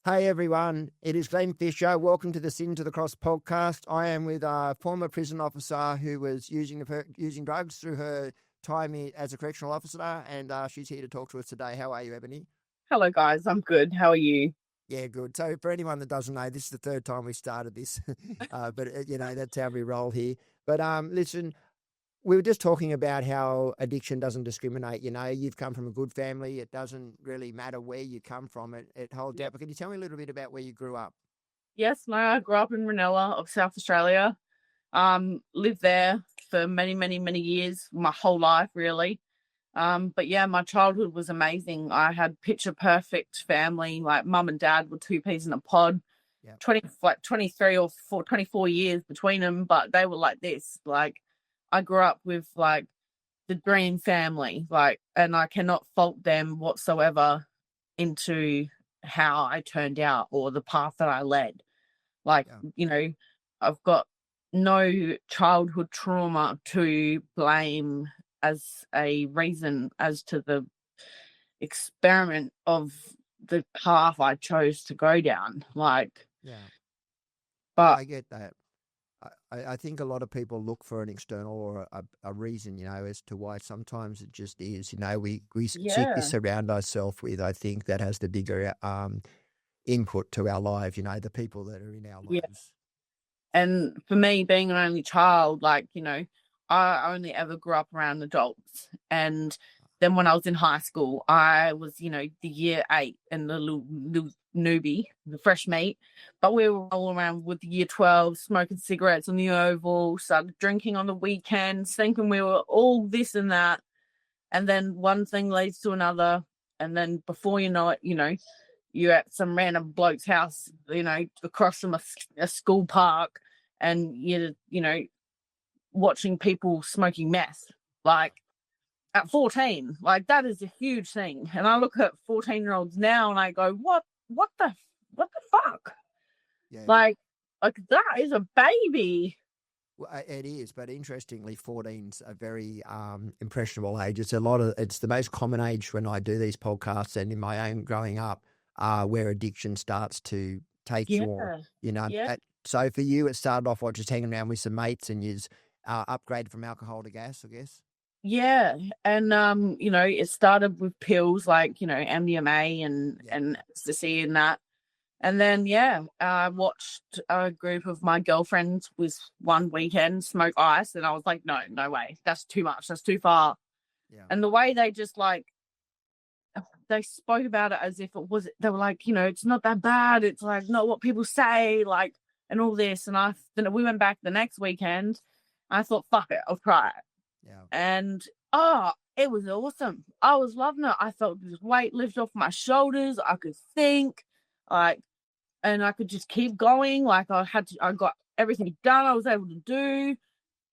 Hey everyone, it is Glenn Fisher. Welcome to the Sin to the Cross podcast. I am with a former prison officer who was using drugs through her time as a correctional officer, and she's here to talk to us today. How are you, Ebony? Hello, guys. I'm good. How are you? Yeah, good. So for anyone that doesn't know, this is the third time we started this, but that's how we roll here. But listen, we were just talking about how addiction doesn't discriminate. You've come from a good family. It doesn't really matter where you come from. It holds out. But can you tell me a little bit about where you grew up? Yes, no, I grew up in Ranella of South Australia. Lived there for many, many, many years, my whole life, really. But yeah, my childhood was amazing. I had picture perfect family. Like mum and dad were two peas in a pod. Yeah. 23 or 24 years between them, but they were like this. Like I grew up with like the dream family, and I cannot fault them whatsoever into how I turned out or the path that I led. Yeah. I've got no childhood trauma to blame as a reason as to the experiment of the path I chose to go down. Yeah. But I get that. I think a lot of people look for an external or a reason, as to why. Sometimes it just is, we surround ourselves with, I think that has the bigger input to our lives, the people that are in our lives. Yeah. And for me, being an only child, I only ever grew up around adults. And then when I was in high school, I was, the year 8 and the little newbie, the fresh meat. But we were all around with the year 12, smoking cigarettes on the Oval, started drinking on the weekends, thinking we were all this and that. And then one thing leads to another. And then before you know it, you're at some random bloke's house, across from a school park, and you're, watching people smoking meth, at 14. That is a huge thing. And I look at 14-year-olds now and I go, what the fuck? Yeah. Like that is a baby. Well, it is, but interestingly, 14's a very impressionable age. It's the most common age when I do these podcasts and in my own growing up, where addiction starts to take you on. Yeah. So for you, it started off just hanging around with some mates and you upgraded from alcohol to gas, I guess. Yeah, and it started with pills like MDMA and ecstasy and that. And then, I watched a group of my girlfriends with one weekend smoke ice, and I was like, no way. That's too much. That's too far. Yeah. And the way they just they spoke about it as if they were like, it's not that bad. It's like not what people say, and all this. And then we went back the next weekend. I thought, fuck it, I'll try it. Yeah. And, it was awesome. I was loving it. I felt this weight lift off my shoulders. I could think, and I could just keep going. I got everything done I was able to do.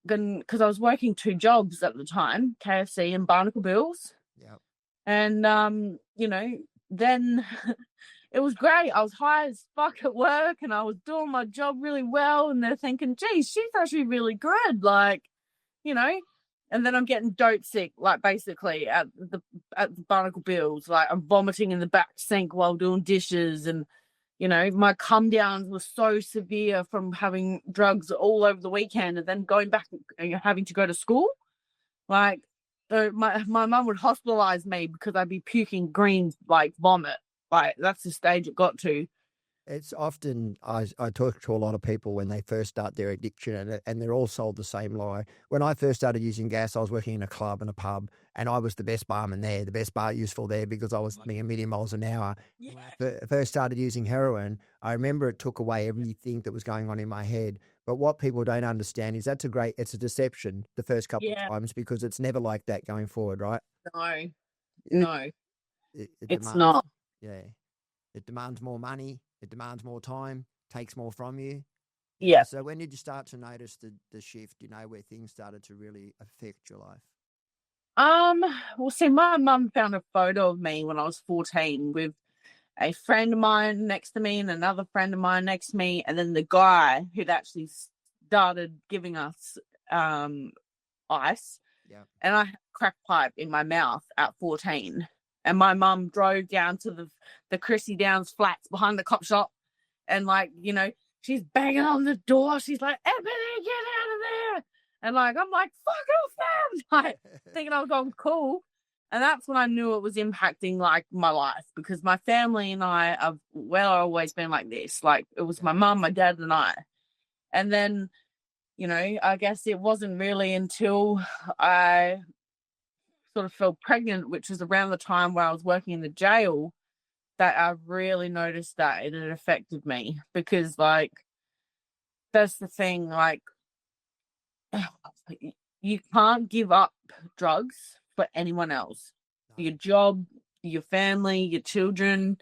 Because I was working 2 jobs at the time, KFC and Barnacle Bills. Yeah. And, then it was great. I was high as fuck at work and I was doing my job really well. And they're thinking, geez, she's actually really good. And then I'm getting dope sick, basically at the Barnacle Bills. I'm vomiting in the back sink while doing dishes. And, my come downs were so severe from having drugs all over the weekend and then going back and having to go to school. My mum would hospitalize me because I'd be puking green, vomit. That's the stage it got to. It's often, I talk to a lot of people when they first start their addiction and they're all sold the same lie. When I first started using gas, I was working in a club and a pub and I was the best barman there, the best bar useful there because I was doing a million miles an hour. Yeah. When I first started using heroin, I remember it took away everything that was going on in my head. But what people don't understand is it's a deception the first couple of times because it's never like that going forward, right? No. It's not. Yeah. It demands more money. It demands more time, takes more from you. Yeah. So when did you start to notice the shift, where things started to really affect your life? Well, see, my mum found a photo of me when I was 14 with a friend of mine next to me and another friend of mine next to me, and then the guy who'd actually started giving us ice. Yeah. And I had a crack pipe in my mouth at 14. And my mum drove down to the Chrissy Downs flats behind the cop shop. And, like, you know, she's banging on the door. She's like, Ebony, get out of there. And, like, I'm like, fuck off, man. Like, thinking I was going cool. And that's when I knew it was impacting, like, my life. Because my family and I have, well, always been like this. Like, it was my mum, my dad, and I. And then, you know, I guess it wasn't really until I sort of fell pregnant, which was around the time where I was working in the jail, that I really noticed that it had affected me. Because, like, that's the thing, like, you can't give up drugs for anyone else. No. Your job, your family, your children,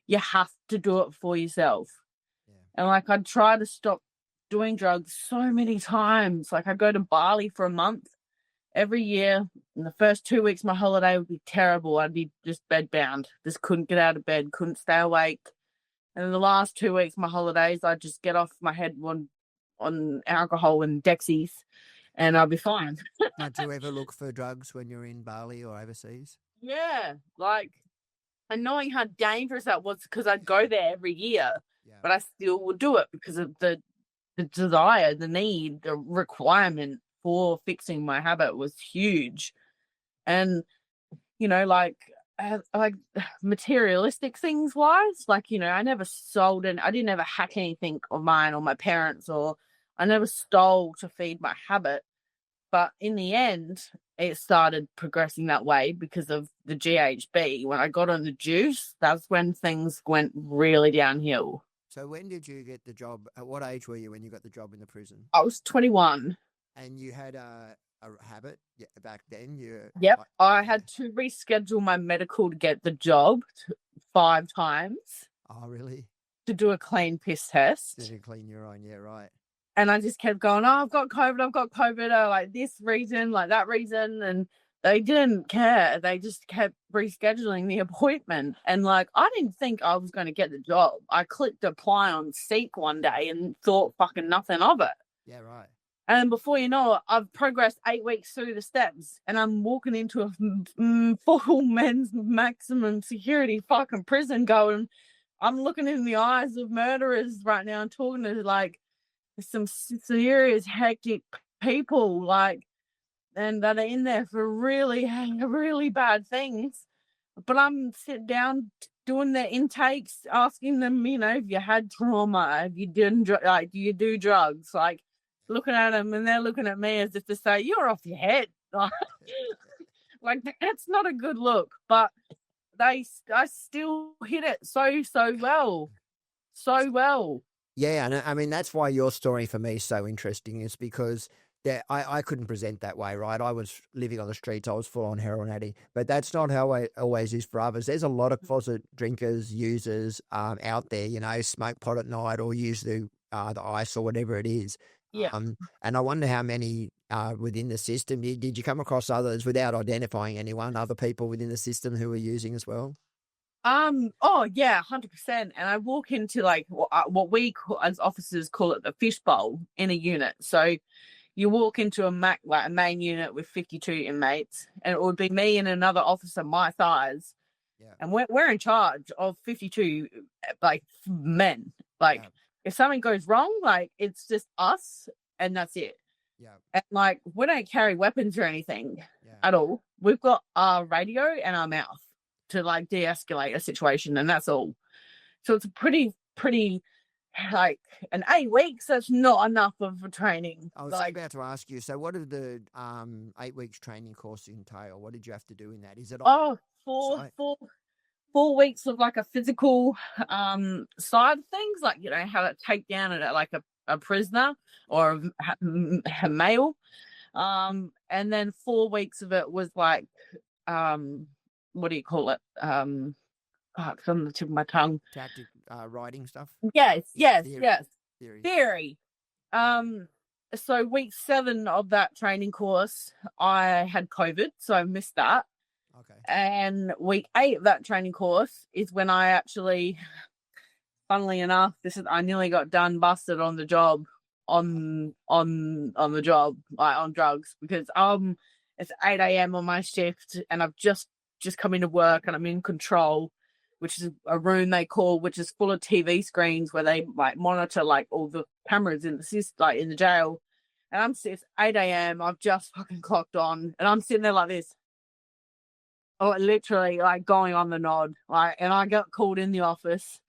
you have to do it for yourself. Yeah. And, like, I'd try to stop doing drugs so many times. Like, I'd go to Bali for a month every year. In the first 2 weeks, my holiday would be terrible. I'd be just bedbound. Just couldn't get out of bed, couldn't stay awake. And in the last 2 weeks, my holidays, I'd just get off my head on alcohol and Dexies, and I'll be fine. Now, do you ever look for drugs when you're in Bali or overseas? Yeah, like, and knowing how dangerous that was, because I'd go there every year, but I still would do it because of the desire, the need, the requirement for fixing my habit was huge. And, you know, like materialistic things wise, like, you know, I never sold and I didn't ever hack anything of mine or my parents, or I never stole to feed my habit. But in the end, it started progressing that way because of the GHB. When I got on the juice, that's when things went really downhill. So when did you get the job? At what age were you when you got the job in the prison? I was 21. And you had a habit back then? Yep. I had to reschedule my medical to get the job 5 times. Oh, really? To do a clean piss test. Did you clean your own? Yeah, right. And I just kept going, I've got COVID, like this reason, like that reason. And they didn't care. They just kept rescheduling the appointment. And, like, I didn't think I was going to get the job. I clicked apply on Seek one day and thought fucking nothing of it. Yeah, right. And before you know it, I've progressed 8 weeks through the steps and I'm walking into a full men's maximum security fucking prison going, I'm looking in the eyes of murderers right now and talking to, like, some serious hectic people, like, and that are in there for really, really bad things. But I'm sitting down doing their intakes, asking them, you know, if you had trauma, if you didn't, like, do you do drugs? Like, looking at them, and they're looking at me as if to say, you're off your head. Like, that's not a good look. But I still hit it so well. So well. Yeah, and I mean, that's why your story for me is so interesting, is because I couldn't present that way, right? I was living on the streets. I was full on heroin addict, but that's not how it always is for others. There's a lot of closet drinkers, users out there, you know, smoke pot at night or use the ice or whatever it is. Yeah. And I wonder how many within the system. Did you come across others, without identifying anyone, other people within the system who were using as well? Oh yeah, 100%. And I walk into, like, what we call, as officers call it, the fishbowl in a unit. So you walk into a main unit with 52 inmates, and it would be me and another officer my size. Yeah. And we're in charge of 52, like, men. Like, if something goes wrong, like, it's just us and that's it. Yeah. And, like, we don't carry weapons or anything at all. We've got our radio and our mouth to, like, de-escalate a situation, and that's all. So it's a pretty, like, an 8 weeks, that's not enough of a training. I was about to ask you, so what did the 8 weeks training course entail? What did you have to do in that? Is it 4 weeks of, like, a physical side of things, like, you know, how to take down like a prisoner or a male, and then 4 weeks of it was, like, what do you call it? It's on the tip of my tongue. Tactic, writing stuff? Yes. Theory. So week 7 of that training course, I had COVID, so I missed that. Okay. And week 8 of that training course is when I actually, funnily enough, I nearly got done busted on the job, on the job, like, on drugs, because it's 8 a.m. on my shift, and I've just just come into work and I'm in control, which is a room they call, which is full of TV screens where they like monitor like all the cameras in the jail. And it's 8 a.m. I've just fucking clocked on, and I'm sitting there like this. Oh, literally like going on the nod. Like, and I got called in the office.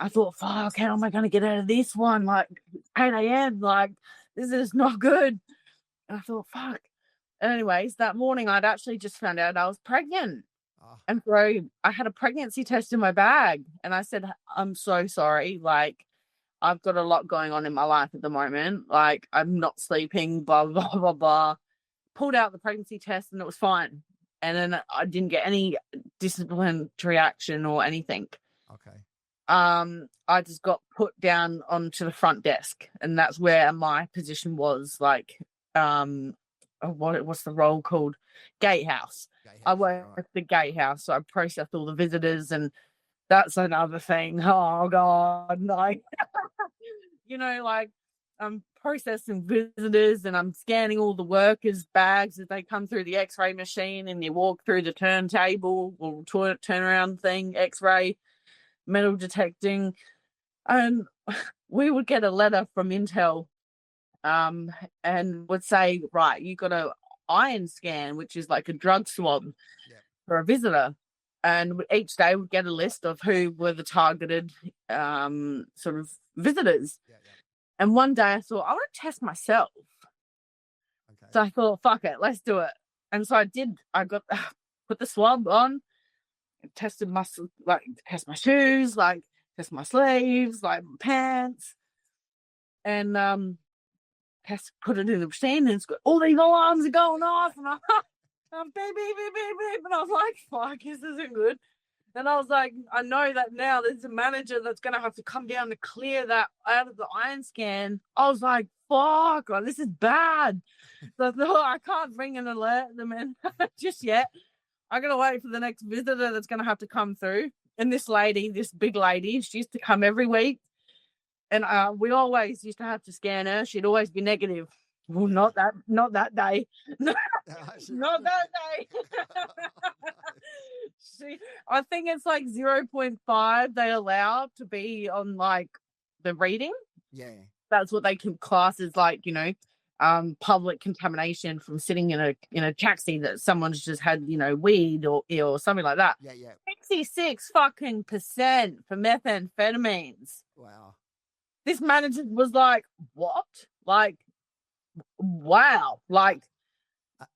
I thought, fuck, how am I going to get out of this one? Like, 8 a.m. Like, this is not good. And I thought, fuck. And anyways, that morning I'd actually just found out I was pregnant. Oh. And so I had a pregnancy test in my bag. And I said, I'm so sorry. Like, I've got a lot going on in my life at the moment. Like, I'm not sleeping, blah, blah, blah, blah. Pulled out the pregnancy test and it was fine. And then I didn't get any disciplinary action or anything. Okay. I just got put down onto the front desk, and that's where my position was. Like, what's the role called? Gatehouse. I worked at the Gatehouse, so I processed all the visitors, and that's another thing. Oh God, like, like I'm processing visitors and I'm scanning all the workers' bags as they come through the X-ray machine, and you walk through the turntable or turnaround thing, X-ray, metal detecting, and we would get a letter from Intel, and would say, right, you got a iron scan, which is like a drug swab for a visitor. And each day we'd get a list of who were the targeted sort of visitors. And one day I thought, I want to test myself. Okay. So I thought, fuck it, let's do it. And so I did. I got put the swab on, tested my test my shoes, like test my sleeves, like my pants, and put it in the machine, and it's got all these alarms are going off, and I'm beep, beep, beep, beep, beep, and I was like, fuck, this isn't good. And I was like, I know that now there's a manager that's going to have to come down to clear that out of the iron scan. I was like, fuck, this is bad. So I thought, I can't ring and alert them in just yet. I got to wait for the next visitor that's going to have to come through. And this big lady, she used to come every week. And we always used to have to scan her. She'd always be negative. Well, not that day. Not that day. I think it's like 0.5 they allow to be on like the reading. Yeah. That's what they can class as like, public contamination from sitting in a taxi that someone's just had, weed or something like that. Yeah. 66% fucking for methamphetamines. Wow. This manager was like, what? Like, wow. Like,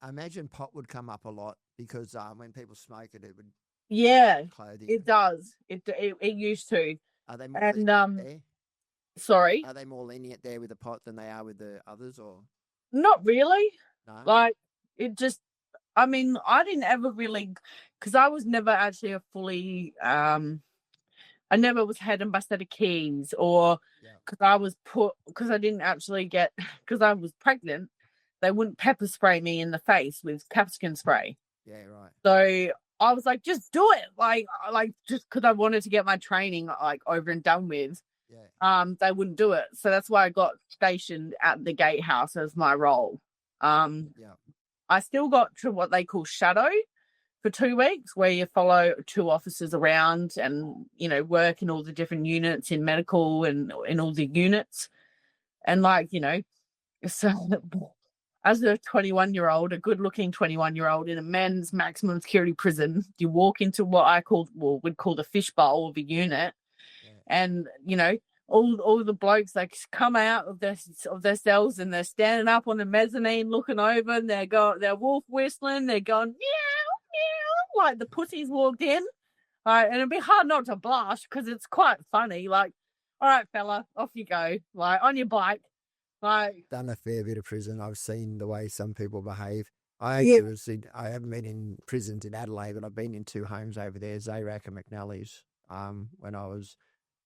I imagine pot would come up a lot because when people smoke it would. Yeah, clothing. It does. It used to. Are they more lenient there? Sorry? Are they more lenient there with the pot than they are with the others, or? Not really. No? Like, it just, I mean, I didn't ever really, because I was never actually a fully, I never was had a set of keys, or because I didn't actually because I was pregnant, they wouldn't pepper spray me in the face with capsicum spray. Yeah, right. So I was like, just do it. Like just because I wanted to get my training like over and done with. Yeah. They wouldn't do it. So that's why I got stationed at the Gatehouse as my role. Yeah. I still got to what they call shadow for 2 weeks, where you follow 2 officers around and, work in all the different units in medical and in all the units. And like, so as a 21-year-old, a good-looking 21-year-old in a men's maximum security prison, you walk into what we'd call the fishbowl of a unit, and all the blokes like come out of their cells and they're standing up on the mezzanine looking over, and they're wolf whistling, they're going meow meow like the pussies walked in, and it'd be hard not to blush because it's quite funny. Like, all right, fella, off you go, like on your bike. Like, done a fair bit of prison. I've seen the way some people behave. I haven't been in prisons in Adelaide, but I've been in 2 homes over there, Zayrac and McNally's, when I was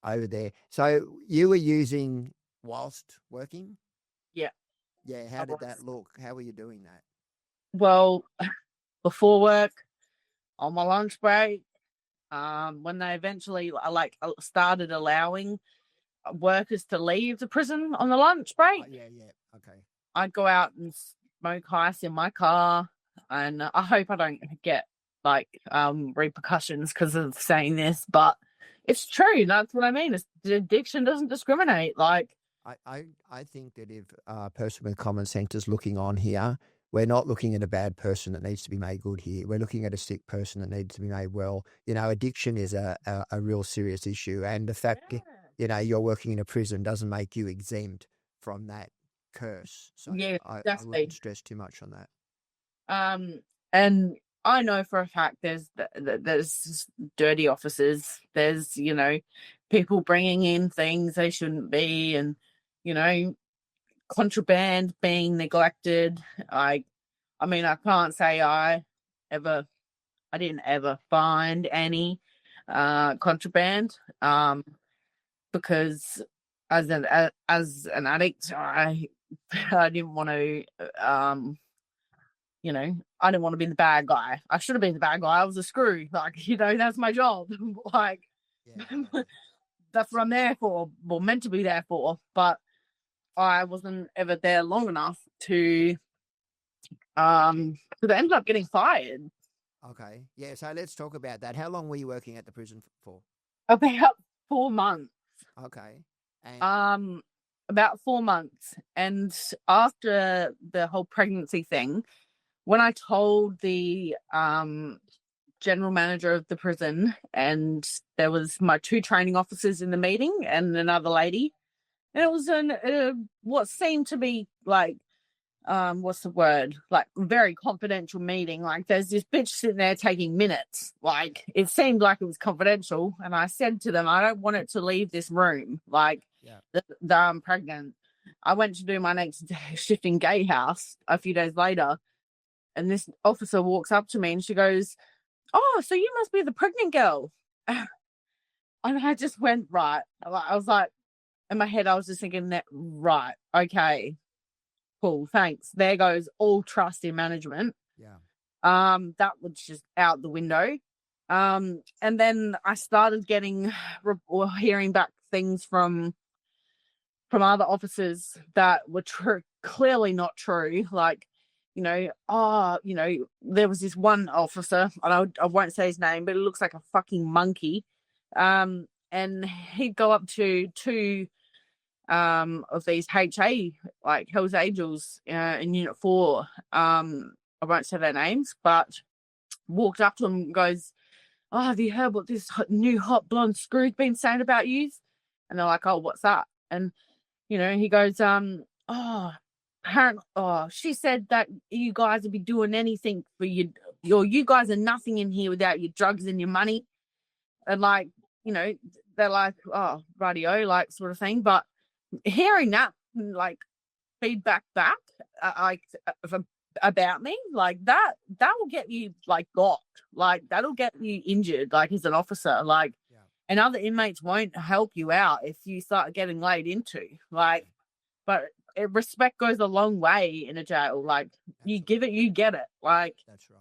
over there. So you were using whilst working? Yeah. Yeah. How did that look? How were you doing that? Well, before work, on my lunch break, when they eventually started allowing workers to leave the prison on the lunch break. Yeah. Okay. I'd go out and smoke ice in my car, and I hope I don't get like repercussions because of saying this, but it's true. That's what I mean. Addiction doesn't discriminate. Like, I think that if a person with common sense is looking on here, we're not looking at a bad person that needs to be made good here. We're looking at a sick person that needs to be made well. You know, addiction is a real serious issue. And the fact, yeah, you know, you're working in a prison doesn't make you exempt from that curse. So yeah, I exactly. wouldn't stress too much on that. And I know for a fact there's dirty officers. There's, you know, people bringing in things they shouldn't be, and, you know, contraband being neglected. I mean, I can't say I didn't ever find any contraband, because as an addict, I didn't want to, you know, I didn't want to be the bad guy. I should have been the bad guy. I was a screw. Like, you know, that's my job. Like, Yeah. that's what I'm there for, or meant to be there for. But I wasn't ever there long enough to because I ended up getting fired. Okay. Yeah. So let's talk about that. How long were you working at the prison for? About 4 months. Okay. And About 4 months. And after the whole pregnancy thing, when I told the general manager of the prison, and there was my 2 training officers in the meeting and another lady, and it was what seemed to be like, what's the word? Like, very confidential meeting. Like, there's this bitch sitting there taking minutes. Like, it seemed like it was confidential. And I said to them, I don't want it to leave this room. Like, I'm pregnant. I went to do my next shift in Gatehouse a few days later, and this officer walks up to me and she goes, "Oh, so you must be the pregnant girl." And I just went, right. I was like, in my head, I was just thinking that, right, okay, cool, thanks. There goes all trust in management. Yeah. That was just out the window. And then I started getting or hearing back things from other officers that were clearly not true. Like, you know, there was this one officer, and I won't say his name, but it looks like a fucking monkey. And he'd go up to 2 of these HA, like Hell's Angels, in Unit 4. I won't say their names, but walked up to him and goes, "Oh, have you heard what this new hot blonde screw's been saying about you?" And they're like, "Oh, what's that?" And, you know, he goes, "Oh, apparently, she said that you guys would be doing anything for you guys are nothing in here without your drugs and your money." And, like, you know, they're like, "Oh, radio," like, sort of thing. But hearing that, like, feedback back, like, about me, like, that will get you, like, got, like, that'll get you injured, like, as an officer, like, and other inmates won't help you out if you start getting laid into, like, but respect goes a long way in a jail. Like, you give it, you get it, like, that's right.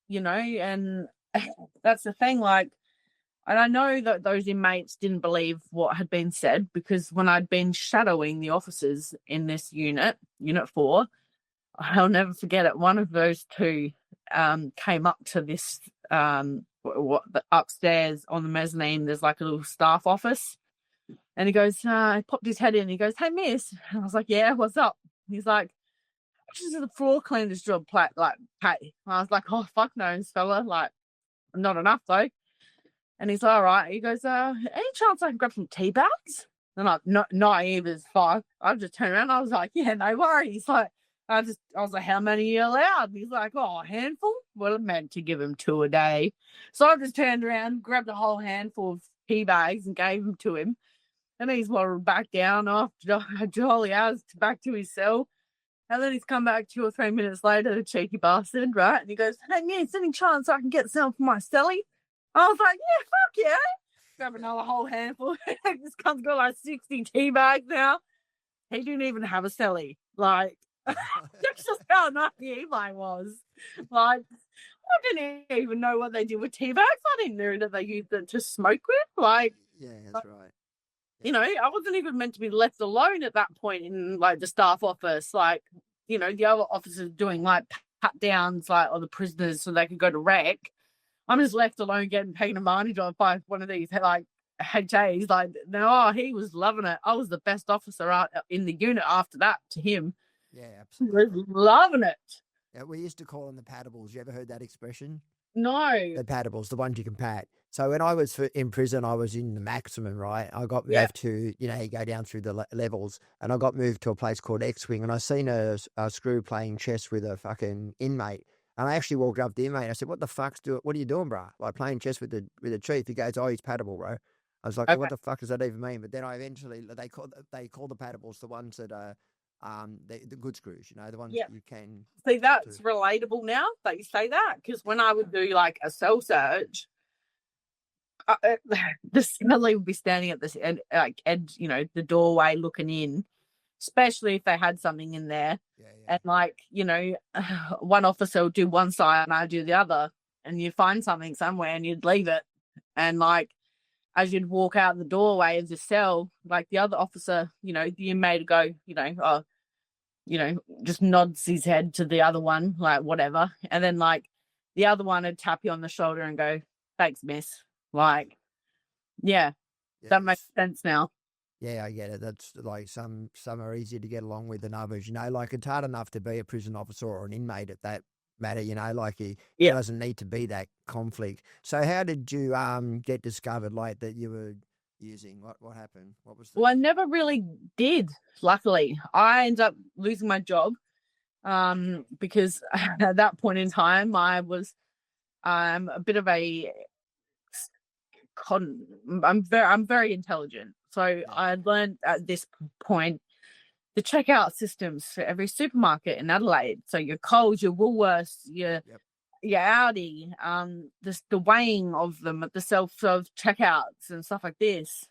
You know, and that's the thing, like, and I know that those inmates didn't believe what had been said, because when I'd been shadowing the officers in this unit 4, I'll never forget it. One of those 2 came up to this, upstairs on the mezzanine, there's like a little staff office. And he goes, he popped his head in. He goes, "Hey, miss." And I was like, "Yeah, what's up?" He's like, "This is the floor cleaner's job, like, pay." And I was like, "Oh, fuck knows, fella. Like, not enough, though." And he's like, "All right." He goes, "Any chance I can grab some tea bags?" And I'm not naive as fuck. I just turned around and I was like, "Yeah, no worries." Like, I was like, "How many are you allowed?" And he's like, "Oh, a handful." Well, I meant to give him 2 a day. So I just turned around, grabbed a whole handful of tea bags and gave them to him. And he's waddled back down off jolly hours back to his cell. And then he's come back 2 or 3 minutes later, the cheeky bastard, right? And he goes, "Hey, miss, any chance I can get some for my celly?" I was like, "Yeah, fuck yeah." Grab another whole handful. This cunt's got like 60 tea bags now. He didn't even have a celly. Like, that's just how naive I was. Like, I didn't even know what they did with tea bags. I didn't know that they used it to smoke with. Like, yeah, that's right. You know, I wasn't even meant to be left alone at that point in, like, the staff office. Like, you know, the other officers doing, like, pat downs, like, on the prisoners so they could go to rec. I'm just left alone getting taken advantage of by one of these like HAs. Like, no, he was loving it. I was the best officer out in the unit after that to him. Yeah, He absolutely. was loving it. Yeah, we used to call them the patables. You ever heard that expression? No. The patables, the ones you can pat. So when I was in prison, I was in the maximum, right? I got Yeah. moved to, you know, you go down through the levels, and I got moved to a place called X-Wing, and I seen a screw playing chess with a fucking inmate. And I actually walked up to the inmate. I said, "What the fuck's what are you doing, bro? Like playing chess with the chief?" He goes, "Oh, he's patable, bro." I was like, "Well, Okay. what the fuck does that even mean?" But then I eventually they call the patables the ones that are the good screws, you know, the ones Yeah. you can. See, that's relatable now that you say that, because when I would do like a cell search, the Smelly would be standing at this end, like edge, you know, the doorway looking in, especially if they had something in there. Yeah. And like, you know, one officer would do one side and I do the other, and you'd find something somewhere and you'd leave it. And like, as you'd walk out the doorway of the cell, like the other officer, you know, the inmate would go, you know, oh, you know, just nods his head to the other one, like whatever. And then like the other one would tap you on the shoulder and go, "Thanks, miss." Like, yeah, that makes sense now. Yeah, I get it. That's like some are easier to get along with than others. You know, like it's hard enough to be a prison officer or an inmate at that matter. You know, like it doesn't need to be that conflict. So, how did you get discovered? Like that you were using? What happened? What was? Well, I never really did. Luckily, I ended up losing my job because at that point in time I was a bit of a I'm very intelligent. So I learned at this point the checkout systems for every supermarket in Adelaide. So your Coles, your Woolworths, your Audi, the weighing of them at the self checkouts and stuff like this.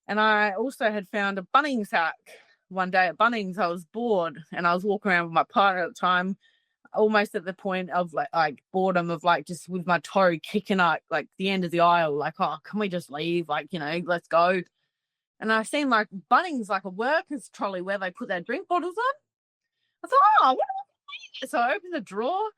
And I also had found a Bunnings hack one day at Bunnings. I was bored and I was walking around with my partner at the time, almost at the point of like boredom of like just with my toe kicking out like the end of the aisle, like, oh, can we just leave? Like, you know, let's go. And I seen like Bunnings, like a workers trolley where they put their drink bottles on. I thought, oh, what are we? So I opened the drawer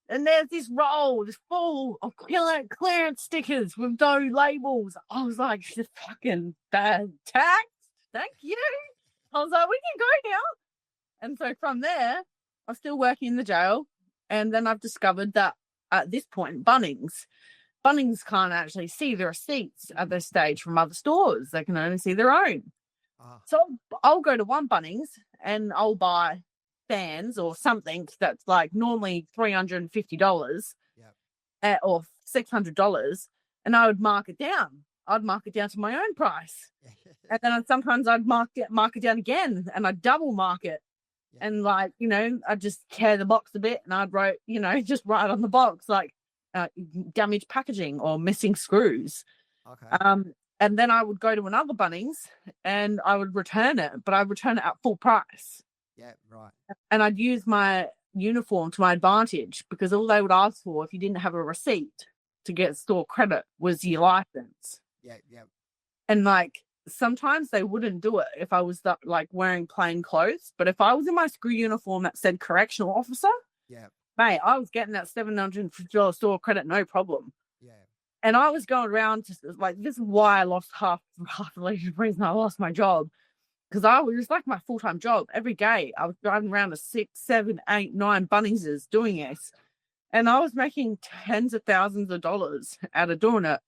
and there's this roll, this full of clearance stickers with no labels. I was like, just fucking bad tax. Thank you. I was like, we can go now. And so from there, I'm still working in the jail. And then I've discovered that at this point, Bunnings can't actually see the receipts at this stage from other stores. They can only see their own. So I'll go to one Bunnings and I'll buy fans or something that's like normally $350 or $600, and I would mark it down. I'd mark it down to my own price. And then sometimes I'd mark it down again and I'd double mark it. And like, you know, I'd just tear the box a bit and I'd write, you know, just write on the box like damaged packaging or missing screws. And then I would go to another Bunnings and I would return it, but I'd return it at full price. Yeah, right. And I'd use my uniform to my advantage because all they would ask for if you didn't have a receipt to get store credit was your license. Yeah. And like sometimes they wouldn't do it if I was like wearing plain clothes, but if I was in my screw uniform that said correctional officer, mate, I was getting that $750 store credit no problem. Yeah. And I was going around to like, this is why I lost half the reason I lost my job. Because it was like my full-time job. Every day I was driving around to 6, 7, 8, 9 Bunningses doing this. And I was making tens of thousands of dollars out of doing it.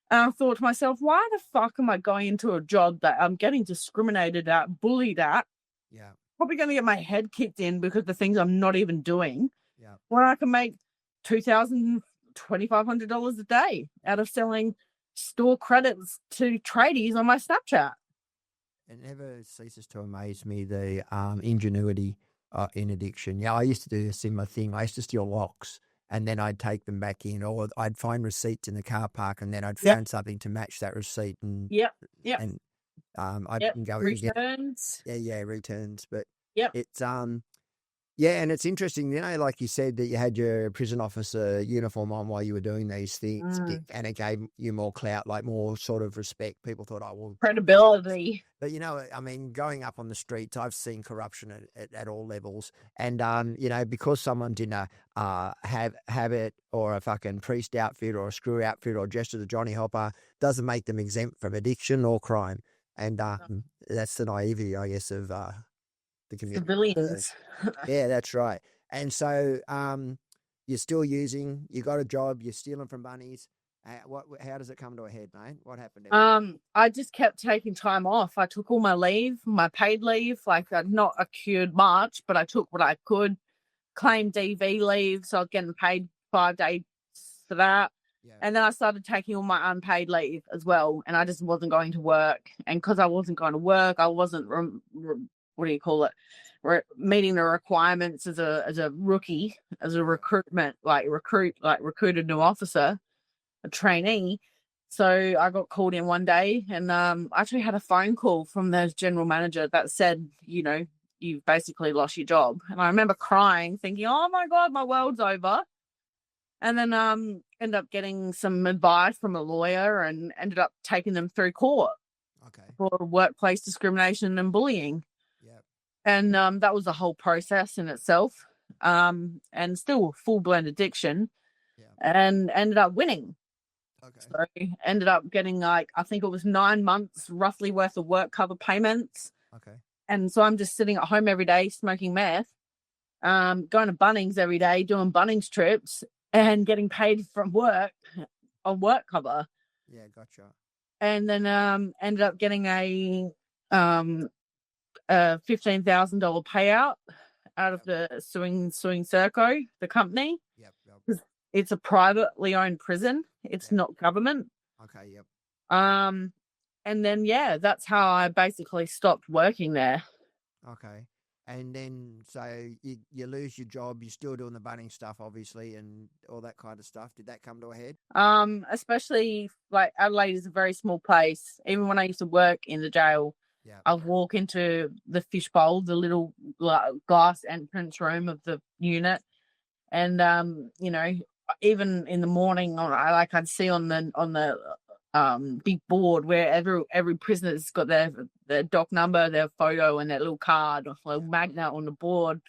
And I thought to myself, why the fuck am I going into a job that I'm getting discriminated at, bullied at? Yeah. Probably going to get my head kicked in because of the things I'm not even doing. Yeah. When I can make $2,000, $2,500 a day out of selling store credits to tradies on my Snapchat. It never ceases to amaze me, the ingenuity in addiction. Yeah, I used to do a similar thing. I used to steal locks and then I'd take them back in, or I'd find receipts in the car park and then I'd find something to match that receipt. And and I can go returns. Yeah, returns. But it's Yeah, and it's interesting, like you said, that you had your prison officer uniform on while you were doing these things, and it gave you more clout, like more sort of respect. People thought, oh, well, Credibility. but I mean, going up on the streets, I've seen corruption at all levels, and because someone's in a habit or a fucking priest outfit or a screw outfit or dressed as a Johnny Hopper, doesn't make them exempt from addiction or crime, and that's the naivety, I guess, of the community. Civilians. Yeah, that's right. And so you're still using, you got a job, you're stealing from Bunnings. How does it come to a head, mate? What happened? I just kept taking time off. I took all my leave, my paid leave. Like, I'd not accrued much, but I took what I could. Claimed DV leave, so I was getting paid 5 days for that. Yeah. And then I started taking all my unpaid leave as well, and I just wasn't going to work. And because I wasn't going to work, I wasn't what do you call it? Meeting the requirements as a rookie, as a recruited new officer, a trainee. So I got called in one day, and I actually had a phone call from the general manager that said, you've basically lost your job. And I remember crying, thinking, oh my God, my world's over. And then ended up getting some advice from a lawyer and ended up taking them through court for workplace discrimination and bullying. And that was a whole process in itself, and still full blown addiction, and ended up winning. So ended up getting I think it was 9 months roughly worth of work cover payments. And so I'm just sitting at home every day smoking meth, going to Bunnings every day, doing Bunnings trips and getting paid from work on work cover. Yeah, gotcha. And then ended up getting a $15,000 payout out of the Suing Serco, the company. Yep. It's a privately owned prison. It's not government. Okay, yep. And then, that's how I basically stopped working there. Okay. And then, so you lose your job, you're still doing the Bunnings stuff, obviously, and all that kind of stuff. Did that come to a head? Especially, like, Adelaide is a very small place. Even when I used to work in the jail, I'll walk into the fishbowl, the little glass entrance room of the unit, and even in the morning, I'd see on the big board where every prisoner's got their doc number, their photo, and their little card or little magnet on the board.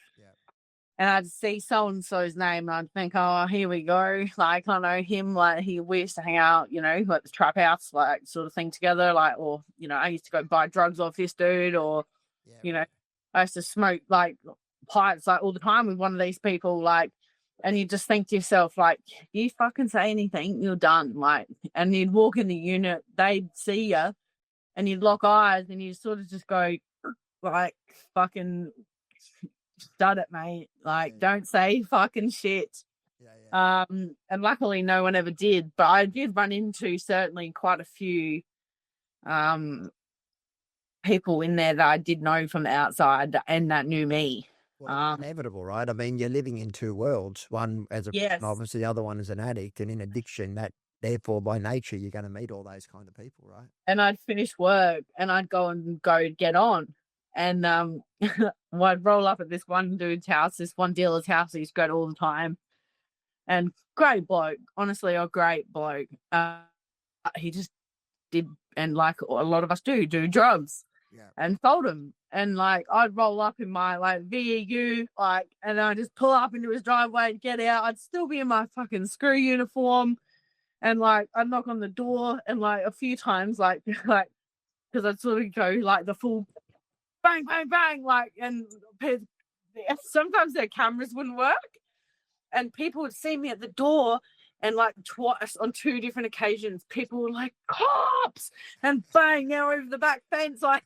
And I'd see so and so's name, and I'd think, oh, here we go. Like, I know him. Like, we used to hang out, like the trap house, like sort of thing together. Like, or I used to go buy drugs off this dude, or I used to smoke like pipes like all the time with one of these people. Like, and you just think to yourself, like, you fucking say anything, you're done. Like, and you'd walk in the unit, they'd see you, and you'd lock eyes, and you sort of just go, like, fucking stud it, mate. Like, don't say fucking shit. And luckily no one ever did, but I did run into certainly quite a few people in there that I did know from the outside and that knew me. Well, inevitable, right? I mean, you're living in two worlds. One as a prison officer, the other one as an addict, and in addiction, that therefore by nature you're going to meet all those kind of people, right? And I'd finish work and I'd go get on. And I'd roll up at this one dude's house, this one dealer's house. He used to go to all the time. And great bloke, honestly, a great bloke. He just did, and like a lot of us do drugs, and sold them. And like I'd roll up in my like VEU, like, and I'd just pull up into his driveway and get out. I'd still be in my fucking screw uniform, and like I'd knock on the door, and like a few times, like because I'd sort of go like the full bang, bang, bang, like, and sometimes their cameras wouldn't work, and people would see me at the door, and like twice on 2 different occasions, people were like, cops, and bang, now over the back fence, like,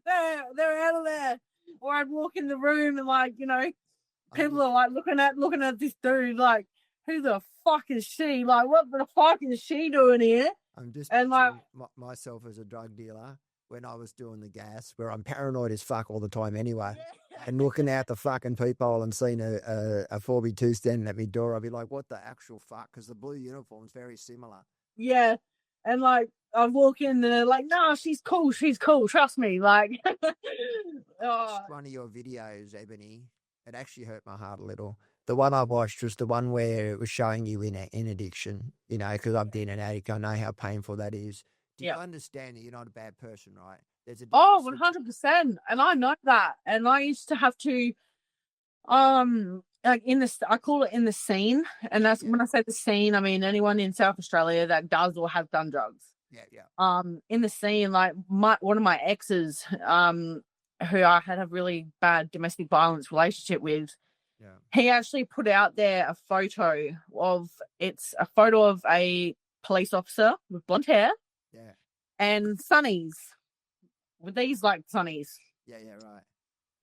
they're out of there. Or I'd walk in the room and like, people are like looking at this dude, like, who the fuck is she? Like, what the fuck is she doing here? I'm just and like myself as a drug dealer when I was doing the gas, where I'm paranoid as fuck all the time anyway, and looking out the fucking peephole and seeing a 4B2 standing at my door, I'd be like, what the actual fuck? Because the blue uniform's very similar. Yeah. And like, I'd walk in and they're like, no, she's cool, trust me. Like, One of your videos, Ebony, It actually hurt my heart a little. The one I watched was the one where it was showing you in addiction, because I've been an addict. I know how painful that is. Do you Yeah. understand that you're not a bad person, right? There's a Oh, difference. 100%. And I know that. And I used to have to, like in this, I call it in the scene. And that's Yeah, when I say the scene, I mean anyone in South Australia that does or has done drugs. yeah. In the scene, like one of my exes, who I had a really bad domestic violence relationship with, Yeah. he actually put out there a photo of a police officer with blonde hair Yeah. and sunnies, with these like sunnies. Yeah, yeah, right.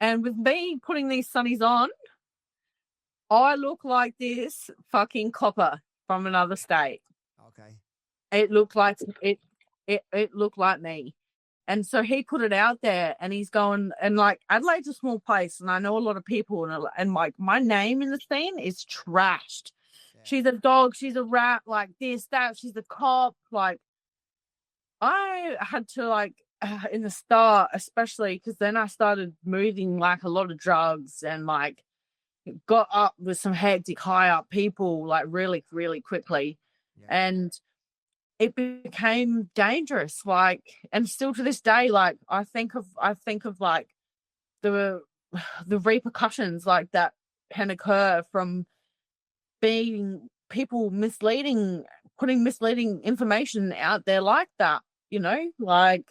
And with me putting these sunnies on, I look like this fucking copper from another state. Okay. It looked like it looked like me. And so he put it out there and he's going, and like Adelaide's a small place and I know a lot of people and like my name in the scene is trashed. Yeah. She's a dog, she's a rat, like this, that, she's a cop. Like I had to like in the start, especially because then I started moving like a lot of drugs and like got up with some hectic high up people like really, really quickly. Yeah. And it became dangerous. Like, and still to this day, like I think of like the repercussions like that can occur from being people putting misleading information out there like that, like.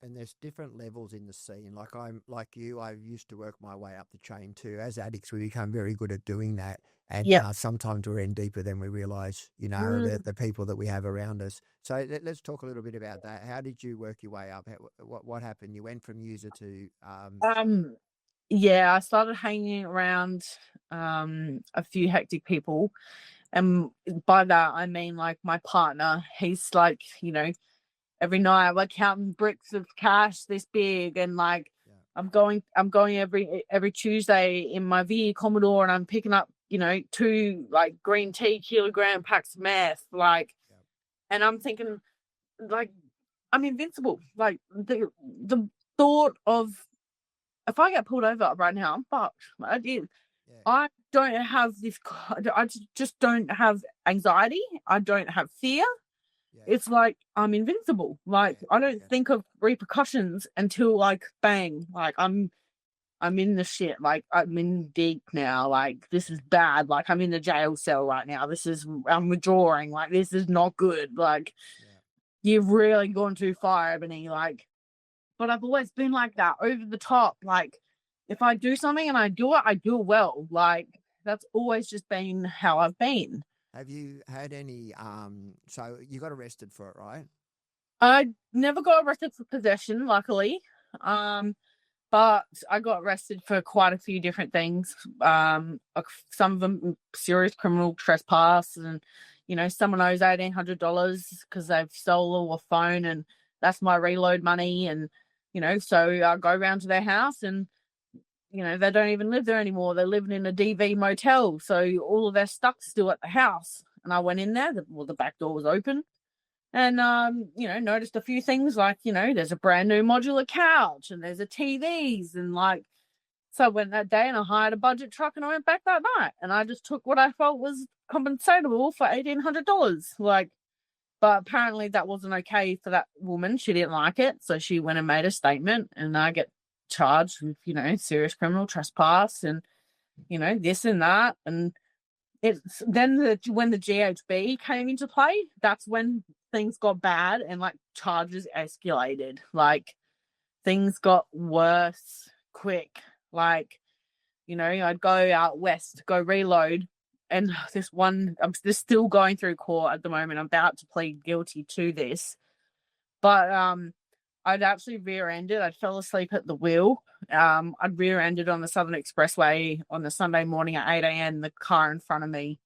And there's different levels in the scene. Like I'm like you, I used to work my way up the chain too. As addicts, we become very good at doing that. And Yeah. sometimes we're in deeper than we realize, the people that we have around us. So let's talk a little bit about that. How did you work your way up? What happened? You went from user to Yeah, I started hanging around a few hectic people. And by that I mean like my partner. He's like, every night we're counting bricks of cash this big and like yeah. I'm going every Tuesday in my V Commodore and I'm picking up, 2 like green tea kilogram packs of meth, like, Yeah. and I'm thinking like I'm invincible. Like the thought of if I get pulled over right now, I'm fucked. I did. Yeah. I don't have this. I just don't have anxiety. I don't have fear. Yeah. It's like I'm invincible. Like Yeah. I don't think of repercussions until like bang. Like I'm in the shit. Like I'm in deep now. Like this is bad. Like I'm in the jail cell right now. I'm withdrawing. Like this is not good. Like Yeah. you've really gone too far, Ebony. Like, but I've always been like that, over the top. Like if I do something and I do it well. Like that's always just been how I've been. Have you had any so you got arrested for it, right? I never got arrested for possession, luckily. But I got arrested for quite a few different things. Some of them serious criminal trespass, and someone owes $1,800 because they've stolen a phone, and that's my reload money. And so I go around to their house, and they don't even live there anymore. They're living in a DV motel, so all of their stuff's still at the house. And I went in there. The back door was open. And noticed a few things like, there's a brand new modular couch and there's a TVs and like, so I went that day and I hired a budget truck and I went back that night and I just took what I felt was compensatable for $1,800. Like, but apparently that wasn't okay for that woman. She didn't like it. So she went and made a statement and I get charged with, serious criminal trespass and, this and that. And it's then when the GHB came into play, that's when things got bad and like charges escalated. Like things got worse quick. Like, I'd go out west, go reload, and I'm still going through court at the moment. I'm about to plead guilty to this. But I'd actually rear-ended. I fell asleep at the wheel. I'd rear-ended on the Southern Expressway on the Sunday morning at 8 a.m. The car in front of me.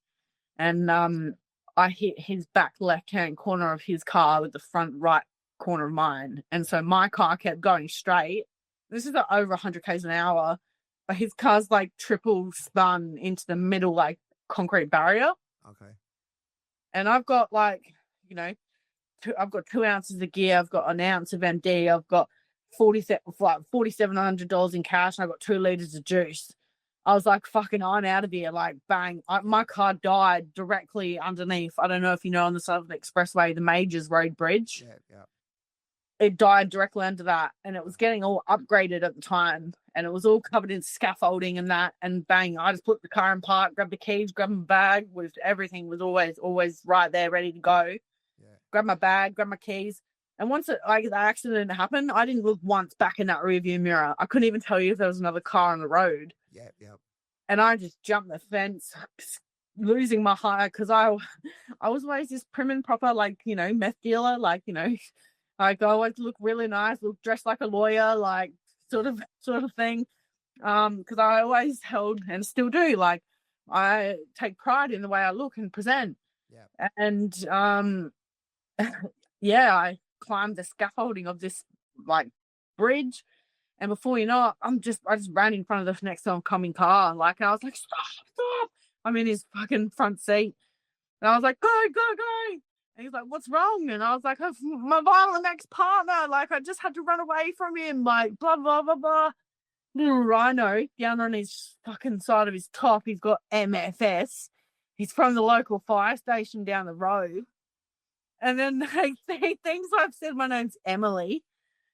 And I hit his back left-hand corner of his car with the front right corner of mine. And so my car kept going straight. This is at over 100 k's an hour, but his car's like triple spun into the middle, like concrete barrier. Okay. And I've got like, I've got 2 ounces of gear. I've got an ounce of MD. I've got $4,700 in cash. And I've got 2 liters of juice. I was like, fucking, I'm out of here. Like, bang. My car died directly underneath. I don't know if you know, on the side of the expressway, the Majors Road Bridge. Yeah. It died directly under that. And it was getting all upgraded at the time. And it was all covered in scaffolding and that. And bang, I just put the car in park, grabbed the keys, grabbed my bag. Everything was always right there, ready to go. Yeah. Grab my bag, grab my keys. And once the accident happened, I didn't look once back in that rearview mirror. I couldn't even tell you if there was another car on the road. Yeah. And I just jumped the fence, losing my high, because I was always this prim and proper, like, you know, meth dealer, like, you know, like I always look really nice, look dressed like a lawyer, like sort of thing. Because I always held, and still do, like, I take pride in the way I look and present. Yeah. And yeah, I climbed the scaffolding of this like bridge, and before you know it, I just ran in front of the next oncoming car, like, and I was like, stop! I'm in his fucking front seat, and I was like, go! And he's like, what's wrong? And I was like, my violent ex-partner, like, I just had to run away from him, like, blah blah blah blah. Little rhino down on his fucking side of his top, he's got MFS. He's from the local fire station down the road. And then he thinks I've said my name's Emily.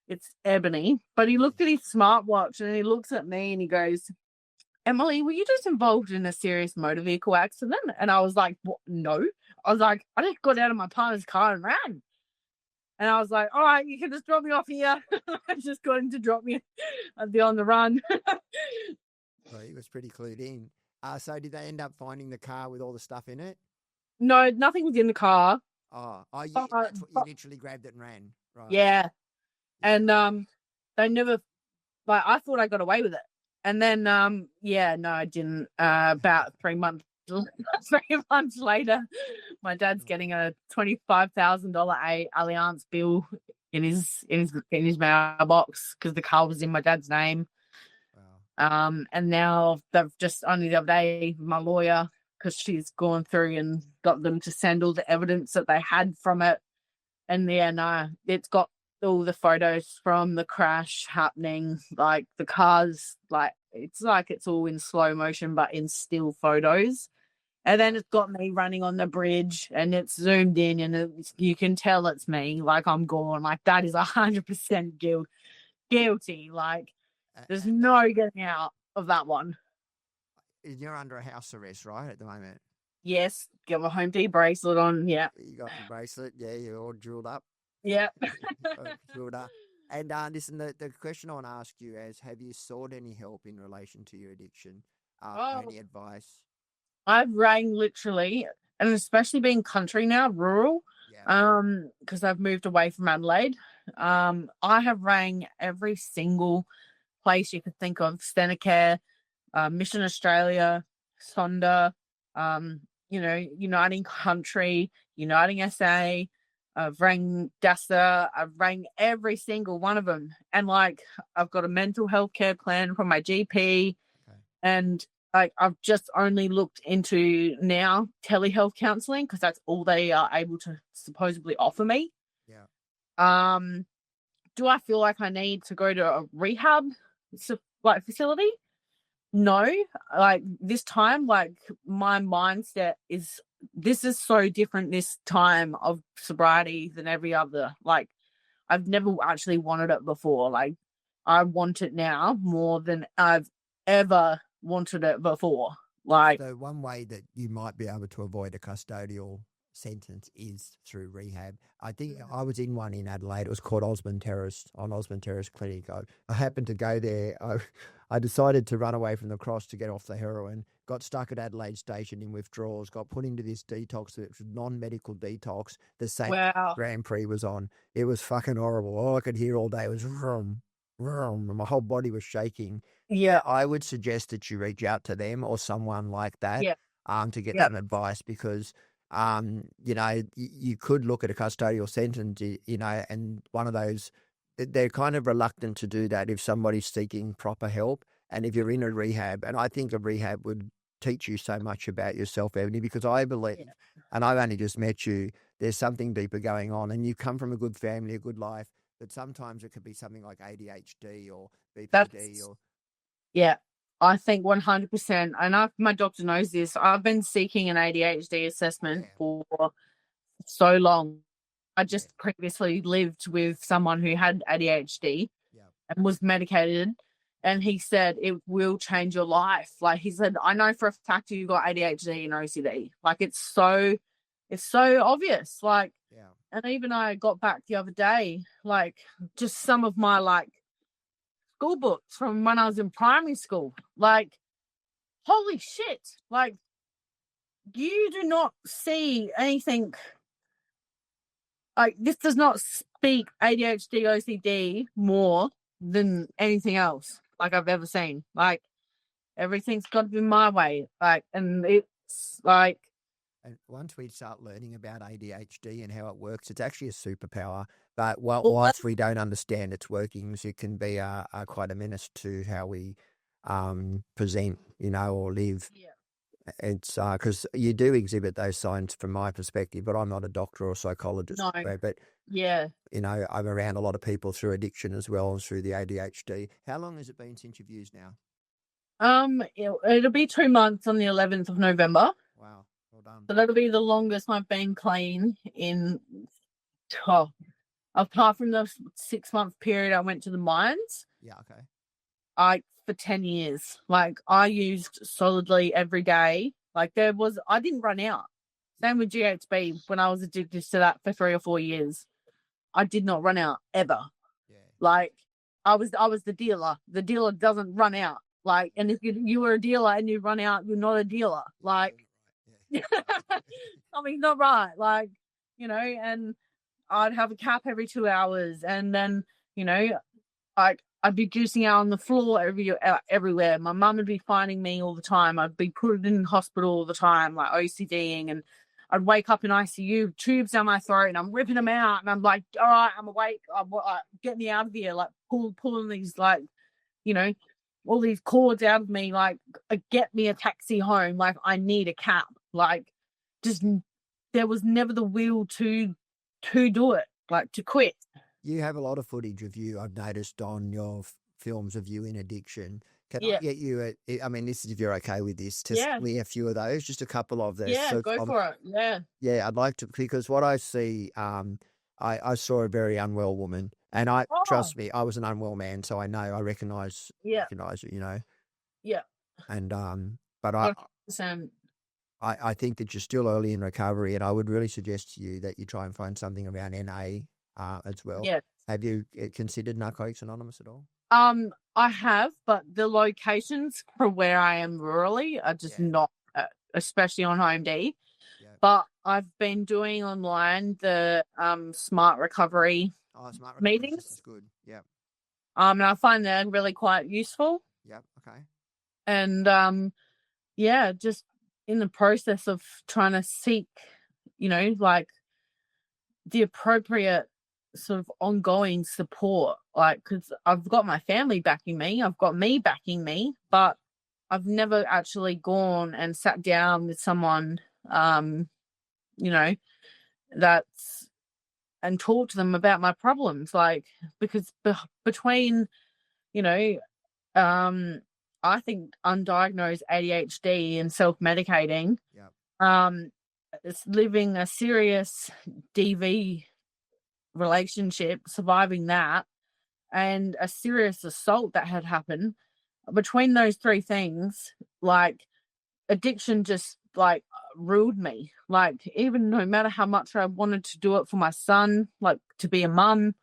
It's Ebony. But he looked at his smartwatch and he looks at me and he goes, Emily, were you just involved in a serious motor vehicle accident? And I was like, what? No. I was like, I just got out of my partner's car and ran. And I was like, all right, you can just drop me off here. I just got him to drop me. I'd be on the run. Well, he was pretty clued in. So did they end up finding the car with all the stuff in it? No, nothing was in the car. That's what you literally grabbed it and ran, right? Yeah. And they never, like, I thought I got away with it. And then no, I didn't. About 3 months later, my dad's getting a $25,000 Allianz bill in his mailbox because the car was in my dad's name. Wow. And now they've just, only the other day, my lawyer, because she's gone through and got them to send all the evidence that they had from it. And it's got all the photos from the crash happening, like the cars, like it's all in slow motion but in still photos. And then it's got me running on the bridge and it's zoomed in and you can tell it's me, like I'm gone. Like that is 100% guilty. Like there's no getting out of that one. You're under a house arrest, right, at the moment? Yes, got my Home D bracelet on. Yeah, you got your bracelet. Yeah, you're all drilled up. Yeah. Drilled up. And listen, the question I want to ask you is, have you sought any help in relation to your addiction? Any advice? I've rang literally, and especially being country now, rural, because I've moved away from Adelaide. I have rang every single place you could think of: Stenacare, Mission Australia, Sonda, Uniting Country, Uniting SA. I've rang DASA. I've rang every single one of them, and like I've got a mental health care plan from my GP, and like I've just only looked into now telehealth counselling because that's all they are able to supposedly offer me. Yeah. Do I feel like I need to go to a rehab facility? No. Like this time, like my mindset is, this is so different this time of sobriety than every other. Like I've never actually wanted it before. Like I want it now more than I've ever wanted it before. Like, so one way that you might be able to avoid a custodial sentence is through rehab. I think I was in one in Adelaide. It was called Osborne Terrace Clinic. I happened to go there. I decided to run away from the cross to get off the heroin, got stuck at Adelaide Station in withdrawals, got put into this detox, it was non-medical detox. The same Grand Prix was on. It was fucking horrible. All I could hear all day was vroom, vroom, and my whole body was shaking. Yeah. I would suggest that you reach out to them or someone like that to get some advice because you could look at a custodial sentence, and one of those, they're kind of reluctant to do that if somebody's seeking proper help. And if you're in a rehab, and I think a rehab would teach you so much about yourself, Ebony, because I believe, and I've only just met you, there's something deeper going on, and you come from a good family, a good life, but sometimes it could be something like ADHD or BPD Yeah. I think 100%, and my doctor knows this. I've been seeking an ADHD assessment for so long. I just previously lived with someone who had ADHD and was medicated, and he said it will change your life. Like, he said, I know for a fact you got ADHD and OCD. Like, it's so obvious. Like, and even I got back the other day, like, just some of my like school books from when I was in primary school. Like, holy shit. Like, you do not see anything like this. Does not speak ADHD, OCD more than anything else like I've ever seen. Like, everything's got to be my way. Like, and it's like, and once we start learning about ADHD and how it works, it's actually a superpower. But whilst we don't understand its workings, it can be quite a menace to how we present, or live. Yeah. It's because you do exhibit those signs from my perspective, but I'm not a doctor or psychologist. No. But yeah, I'm around a lot of people through addiction as well as through the ADHD. How long has it been since you've used now? It'll be 2 months on the 11th of November. Wow, well done. So that'll be the longest I've been clean in. Apart from the 6-month period I went to the mines. Yeah, okay. For 10 years. Like, I used solidly every day. Like, I didn't run out. Same with GHB when I was addicted to that for 3 or 4 years. I did not run out ever. Yeah. Like, I was the dealer. The dealer doesn't run out. Like, and if you were a dealer and you run out, you're not a dealer. Like, yeah. I mean, not right. Like, and I'd have a cap every 2 hours, and then, I'd be juicing out on the floor everywhere. My mum would be finding me all the time. I'd be put in hospital all the time, like OCDing, and I'd wake up in ICU, tubes down my throat, and I'm ripping them out, and I'm like, all right, I'm awake. Get me out of here. Like, pulling these, like, all these cords out of me, like, get me a taxi home. Like, I need a cab. Like, just, there was never the will to do it, like, to quit. You have a lot of footage of you, I've noticed, on your films of you in addiction. Can I get you this is if you're okay with this, to send me a few of those, just a couple of those. Yeah, so go for it. Yeah. Yeah, I'd like to, because what I see, I saw a very unwell woman, and trust me, I was an unwell man, so I know, I recognize it, Yeah. And, but I think that you're still early in recovery, and I would really suggest to you that you try and find something around NA as well. Yeah. Have you considered Narcotics Anonymous at all? I have, but the locations for where I am rurally are just not, especially on Home D. Yeah. But I've been doing online the Smart Recovery meetings. This is good. Yeah. And I find they're really quite useful. Yeah. Okay. And just in the process of trying to seek, like, the appropriate sort of ongoing support, like, because I've got my family backing me, I've got me backing me, but I've never actually gone and sat down with someone, that's, and talked to them about my problems, like, because between, I think undiagnosed ADHD and self-medicating, it's living a serious DV relationship, surviving that, and a serious assault that had happened. Between those three things, like, addiction just, like, ruled me. Like, even no matter how much I wanted to do it for my son, like, to be a mum,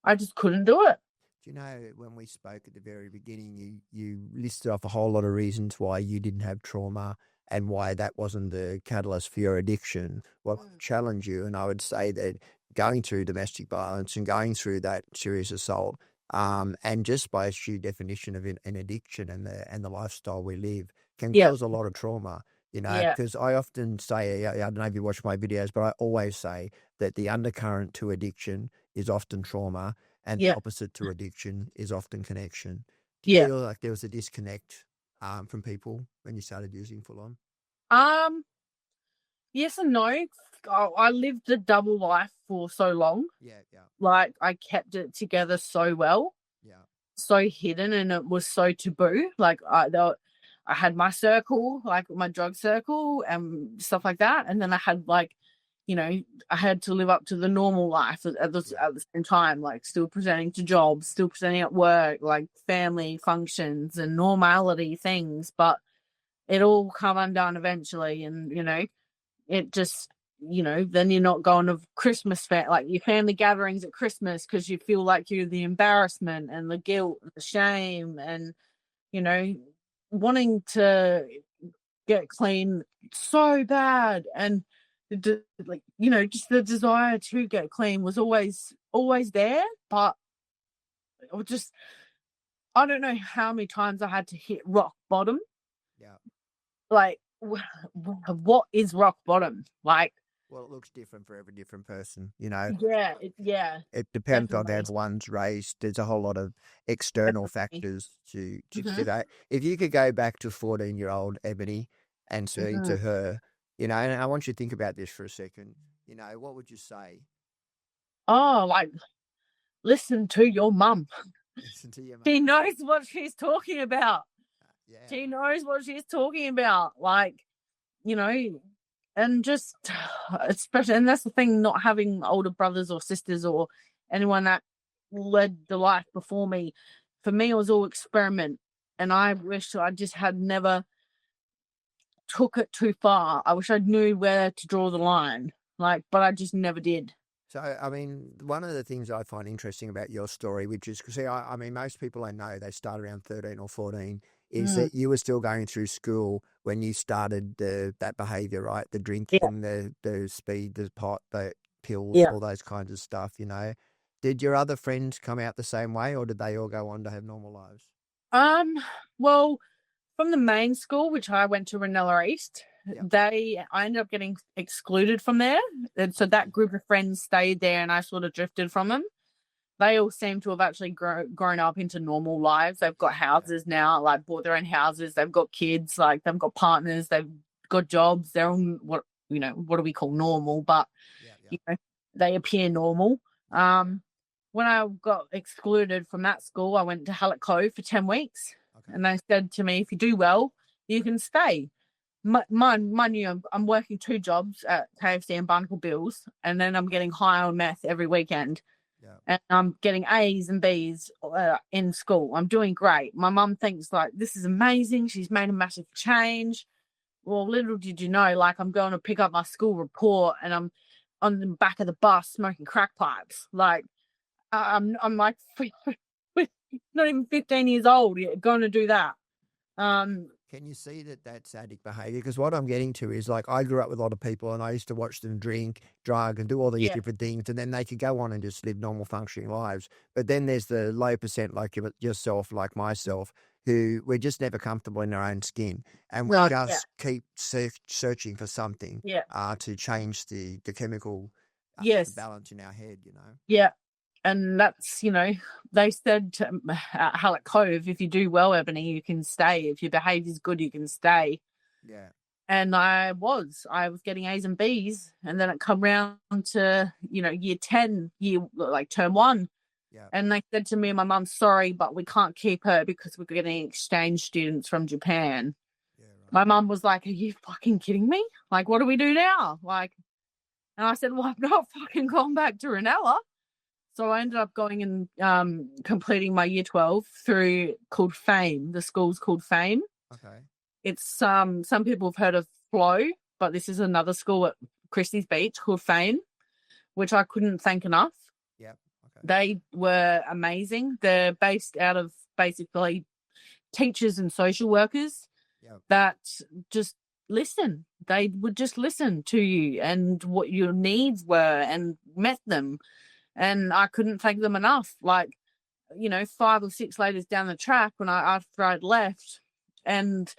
I just couldn't do it. Do you know, when we spoke at the very beginning, you listed off a whole lot of reasons why you didn't have trauma and why that wasn't the catalyst for your addiction. Well, I would challenge you, and I would say that going through domestic violence and going through that serious assault, and just by sheer definition of an addiction and the lifestyle we live, can cause a lot of trauma. Because I often say, I don't know if you watch my videos, but I always say that the undercurrent to addiction is often trauma, and the opposite to addiction is often connection. Do you feel like there was a disconnect from people when you started using full on? Yes and no. I lived a double life for so long. Yeah. Like, I kept it together so well. Yeah. so hidden and it was so taboo. Like I had my circle, like my drug circle and stuff like that, and then I had like, you know, I had to live up to the normal life at the same time, like still presenting to jobs, still presenting at work, like family functions and normality things, but it all come undone eventually, and you know, it just, you know, then you're not going to Christmas like your family gatherings at Christmas because you feel like you're the embarrassment and the guilt and the shame, and you know, wanting to get clean so bad, and like, you know, just the desire to get clean was always there, but it was just, I don't know how many times I had to hit rock bottom. Yeah. Like, what is rock bottom? Like, well, it looks different for every different person, you know. Yeah, it depends on definitely. everyone's race. There's a whole lot of external Definitely. factors to Mhm. consider. If you could go back to 14-year-old Ebony and say to Mhm. her, you know, and I want you to think about this for a second, you know, what would you say? Oh, like, listen to your mum. Listen to your mum. She knows what she's talking about. Yeah. She knows what she's talking about. Like, you know, and just especially, and that's the thing, not having older brothers or sisters or anyone that led the life before me. For me, it was all experiment, and I wish I just had never took it too far. I wish I knew where to draw the line, like, but I just never did. So, I mean, one of the things I find interesting about your story, which is, see, I mean, most people I know, they start around 13 or 14, is Mm, that you were still going through school when you started that behavior, right? The yeah, drinking, the speed, the pot, the pills, yeah. all those kinds of stuff, you know. Did your other friends come out the same way, or did they all go on to have normal lives? Um, well, from the main school, which I went to Ranella East, Yeah. I ended up getting excluded from there. And so that group of friends stayed there and I sort of drifted from them. They all seem to have actually grown up into normal lives. They've got houses now, like bought their own houses. They've got kids, like they've got partners. They've got jobs. They're on what, you know, what do we call normal? But Yeah, yeah, you know, they appear normal. yeah. When I got excluded from that school, I went to Hallett Cove for 10 weeks. Okay. And they said to me, if you do well, you can stay. Mind you, I'm working 2 jobs at KFC and Barnacle Bills, and then I'm getting high on meth every weekend. Yeah. And I'm getting A's and B's in school. I'm doing great. My mum thinks like this is amazing. She's made a massive change. Well, little did you know, like I'm going to pick up my school report and I'm on the back of the bus smoking crack pipes. Like I'm like not even 15 years old yet, going to do that. Can you see that that's addict behavior? Because what I'm getting to is, like, I grew up with a lot of people and I used to watch them drink, drug, and do all these Yeah. different things, and then they could go on and just live normal functioning lives. But then there's the low percent, like yourself, like myself, who we're just never comfortable in our own skin, and we Well, yeah, just keep searching for something yeah, to change the chemical the yes, balance in our head, you know? yeah. And that's, you know, they said to, at Hallett Cove, if you do well, Ebony, you can stay. If your behaviour's good, you can stay. Yeah. And I was getting A's and B's. And then it come round to, you know, year 10, like term 1. Yeah. And they said to me and my mum, sorry, but we can't keep her because we're getting exchange students from Japan. Yeah, right. My mum was like, are you fucking kidding me? Like, what do we do now? Like, and I said, well, I've not fucking gone back to Ranella. So I ended up going and completing my year 12 through called Fame. The school's called Fame. Okay. It's some people have heard of Flow, but this is another school at Christie's Beach called Fame, which I couldn't thank enough. Yeah. Okay. They were amazing. They're based out of basically teachers and social workers that just listen. They would just listen to you and what your needs were and met them. And I couldn't thank them enough. Like, you know, 5 or 6 ladies down the track when after I'd left, and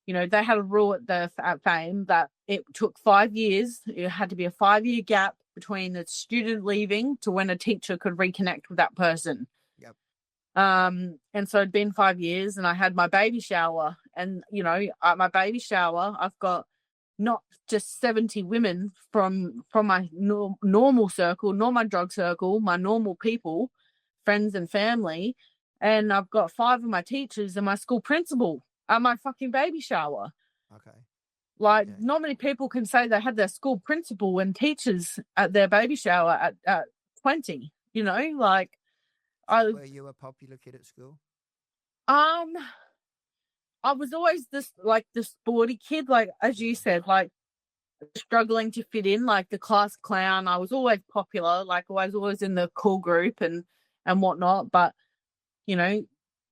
you know, they had a rule at Fame that it took 5 years. It had to be a 5-year gap between a student leaving to when a teacher could reconnect with that person. Yep. And so it'd been 5 years, and I had my baby shower, and you know, at my baby shower, I've got not just 70 women from my normal circle, nor my drug circle, my normal people, friends and family. and I've got 5 of my teachers and my school principal at my fucking baby shower. Okay. Like, Yeah. not many people can say they had their school principal and teachers at their baby shower at 20, you know? Like, Were you a popular kid at school? I was always this, like, the sporty kid, like, as you said, like, struggling to fit in, like the class clown. I was always popular, like I was always in the cool group and whatnot, but, you know,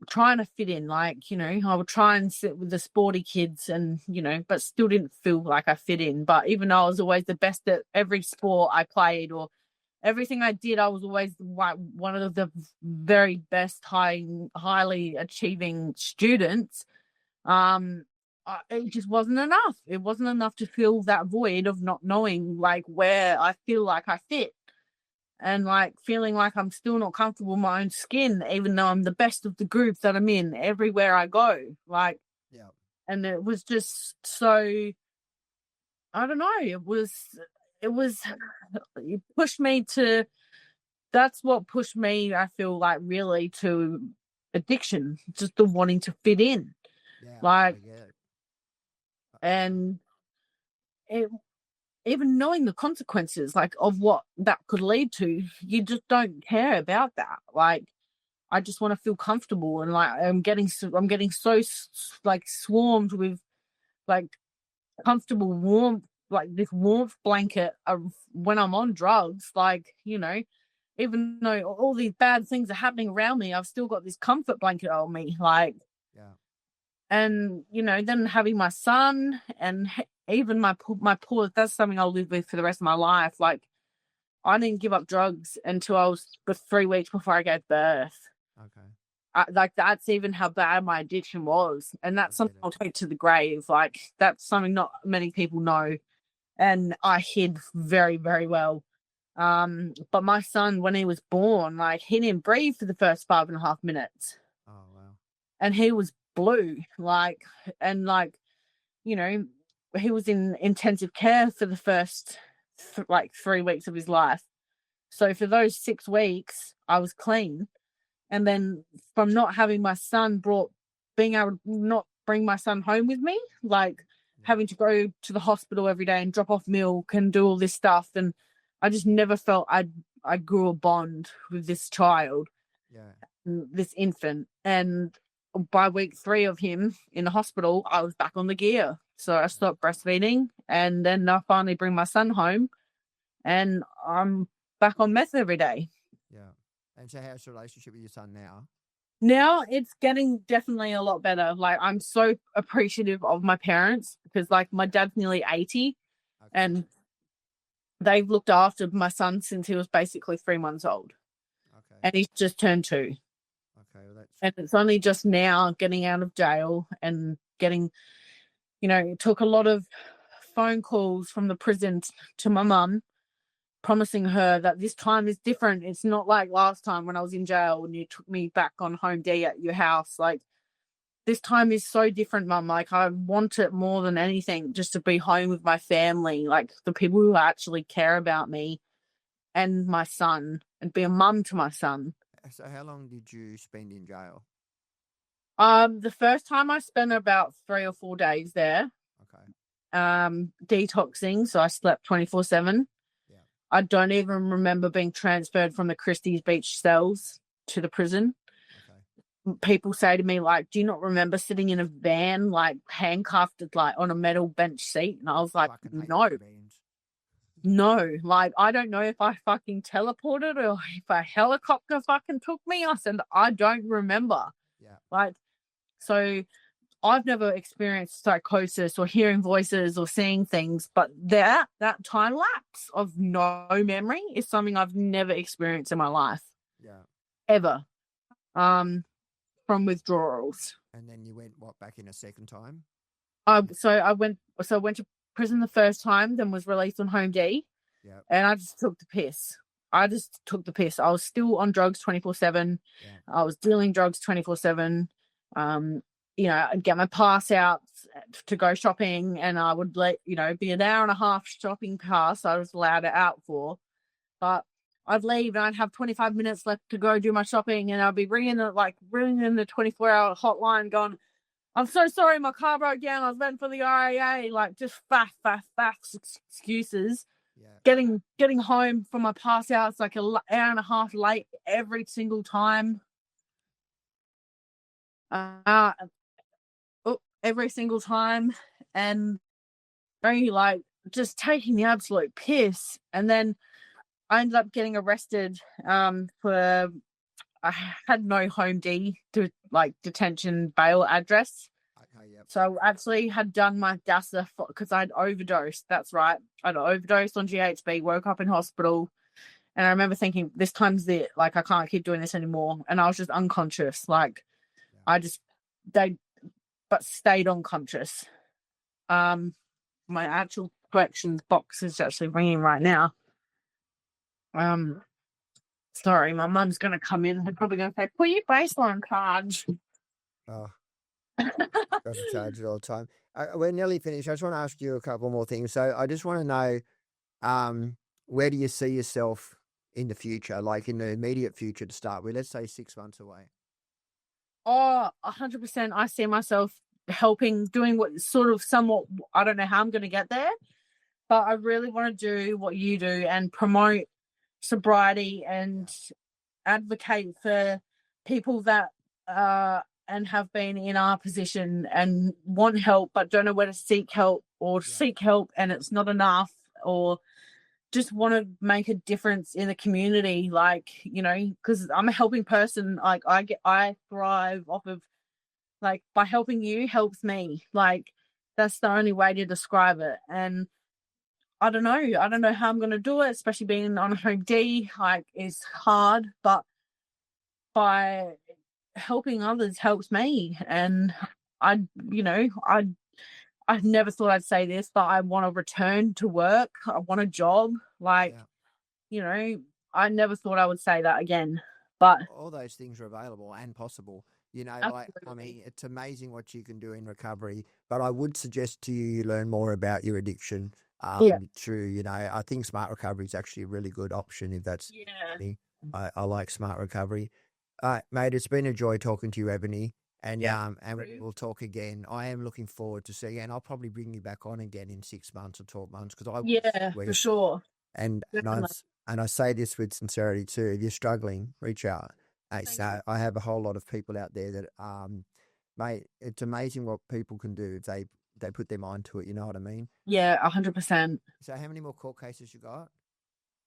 trying to fit in, like, you know, I would try and sit with the sporty kids and, you know, but still didn't feel like I fit in. But even though I was always the best at every sport I played or everything I did, I was always one of the very best, highly achieving students. It just wasn't enough. It wasn't enough to fill that void of not knowing, like, where I feel like I fit, and like feeling like I'm still not comfortable in my own skin, even though I'm the best of the group that I'm in everywhere I go. Like, Yeah. and it was just so, I don't know. It pushed me to. That's what pushed me, I feel like, really to addiction, just the wanting to fit in. Yeah. Like, I get it. and it, even knowing the consequences, like, of what that could lead to, you just don't care about that. Like, I just want to feel comfortable, and like I'm getting so like swarmed with like comfortable warmth, like this warmth blanket of when I'm on drugs. Like, you know, even though all these bad things are happening around me, I've still got this comfort blanket on me. Like, Yeah. and, you know, then having my son and even my poor, that's something I'll live with for the rest of my life. Like, I didn't give up drugs until I was 3 weeks before I gave birth. Okay. Like, that's even how bad my addiction was. And that's something I'll take to the grave. Like, that's something not many people know. And I hid very, very well. But my son, when he was born, like, he didn't breathe for the first 5.5 minutes. Oh, wow. And he was blue, like, and like, you know, he was in intensive care for the first like 3 weeks of his life. So for those 6 weeks, I was clean. And then from not having my son being able to not bring my son home with me, like having to go to the hospital every day and drop off milk and do all this stuff. And I just never felt I grew a bond with this child, this infant. And by week 3 of him in the hospital, I was back on the gear. So I stopped breastfeeding, and then I finally bring my son home, and I'm back on meth every day. Yeah. And so how's your relationship with your son now? Now it's getting definitely a lot better. Like, I'm so appreciative of my parents because, like, my dad's nearly 80 and they've looked after my son since he was basically 3 months old. Okay. And he's just turned 2. Okay. Well, and it's only just now getting out of jail and getting, you know, it took a lot of phone calls from the prison to my mum, promising her that this time is different. It's not like last time when I was in jail and you took me back on home day at your house. Like, this time is so different, Mum. Like, I want it more than anything just to be home with my family, like the people who actually care about me and my son, and be a mum to my son. So how long did you spend in jail? The first time I spent about 3 or 4 days there. Okay. Detoxing, so I slept 24/7. Yeah. I don't even remember being transferred from the Christie's Beach cells to the prison. Okay. People say to me, like, do you not remember sitting in a van, like, handcuffed, like, on a metal bench seat? And I was like, no, like, I don't know if I fucking teleported or if a helicopter fucking took me. I said, I don't remember. Yeah. Like, so I've never experienced psychosis or hearing voices or seeing things, but that time lapse of no memory is something I've never experienced in my life. Yeah. Ever. From withdrawals. And then you went back in a second time? So I went to prison the first time, then was released on home D. Yeah. And I just took the piss. I was still on drugs 24/7. Yeah. I was dealing drugs 24/7. You know, I'd get my pass out to go shopping, and I would be an hour and a half shopping pass I was allowed it out for. But I'd leave and I'd have 25 minutes left to go do my shopping, and I'd be ringing the 24-hour hotline going, I'm so sorry, my car broke down. I was waiting for the RAA. Like, just faff excuses. Yeah. Getting home from my pass out, it's like an hour and a half late every single time. Every single time, and very like just taking the absolute piss. And then I ended up getting arrested for I had no home D to like detention bail address. Okay, yep. So I actually had done my DASA because I'd overdosed. That's right. I'd overdosed on GHB, woke up in hospital. And I remember thinking, this time's it. Like, I can't keep doing this anymore. And I was just unconscious. Like, I just, stayed unconscious. My actual corrections box is actually ringing right now. Sorry, my mum's going to come in. They're probably going to say, put your baseline card. Oh, got to charge it all the time. We're nearly finished. I just want to ask you a couple more things. So I just want to know, where do you see yourself in the future, like in the immediate future to start with? Let's say 6 months away. Oh, 100%. I see myself helping, doing what sort of somewhat, I don't know how I'm going to get there, but I really want to do what you do and promote sobriety and advocate for people that and have been in our position and want help but don't know where to seek help, or seek help and it's not enough, or just want to make a difference in the community, like, you know, because I'm a helping person. Like, I thrive off of, like, by helping you helps me. Like, that's the only way to describe it. And I don't know how I'm going to do it, especially being on home D. Like, it's hard, but by helping others helps me. And I never thought I'd say this, but I want to return to work. I want a job. Like, you know, I never thought I would say that again. But all those things are available and possible. You know, absolutely. like, I mean, it's amazing what you can do in recovery. But I would suggest to you learn more about your addiction. Through, you know, I think Smart Recovery is actually a really good option if that's me. I like Smart Recovery. Mate, it's been a joy talking to you, Ebony. And we'll talk again. I am looking forward to seeing, and I'll probably bring you back on again in 6 months or 12 months because for sure. And I say this with sincerity too. If you're struggling, reach out. So I have a whole lot of people out there that, mate, it's amazing what people can do if they put their mind to it. You know what I mean? Yeah, 100%. So how many more court cases you got?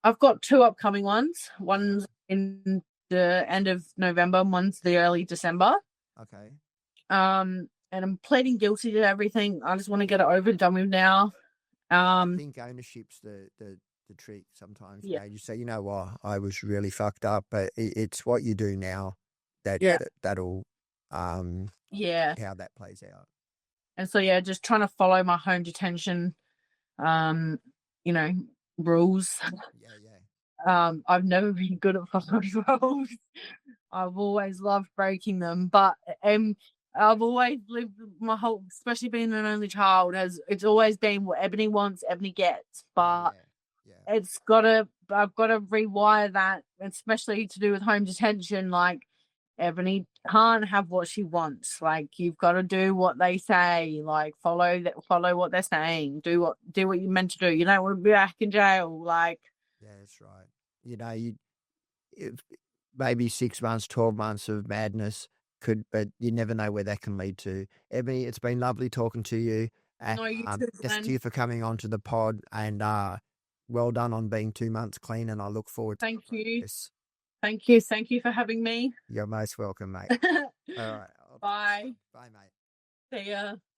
I've got 2 upcoming ones. One's in the end of November, and one's the early December. Okay. And I'm pleading guilty to everything. I just want to get it over and done with now. I think ownership's the trick sometimes. You know, you say, you know what, I was really fucked up, but it's what you do now that'll how that plays out. And so just trying to follow my home detention rules. I've never been good at following rules. I've always loved breaking them, but I've always lived my whole, especially being an only child, it's always been what Ebony wants, Ebony gets. But I've got to rewire that, especially to do with home detention. Like, Ebony can't have what she wants. Like, you've got to do what they say. Like, follow what they're saying. Do what you're meant to do. You don't want to be back in jail. Like, that's right. You know, maybe 6 months, 12 months of madness but you never know where that can lead to. Ebony, it's been lovely talking to you. And thank you for coming onto the pod, and well done on being 2 months clean, and I look forward to this. Thank you for having me. You're most welcome, mate. All right. Bye. Bye, mate. See ya.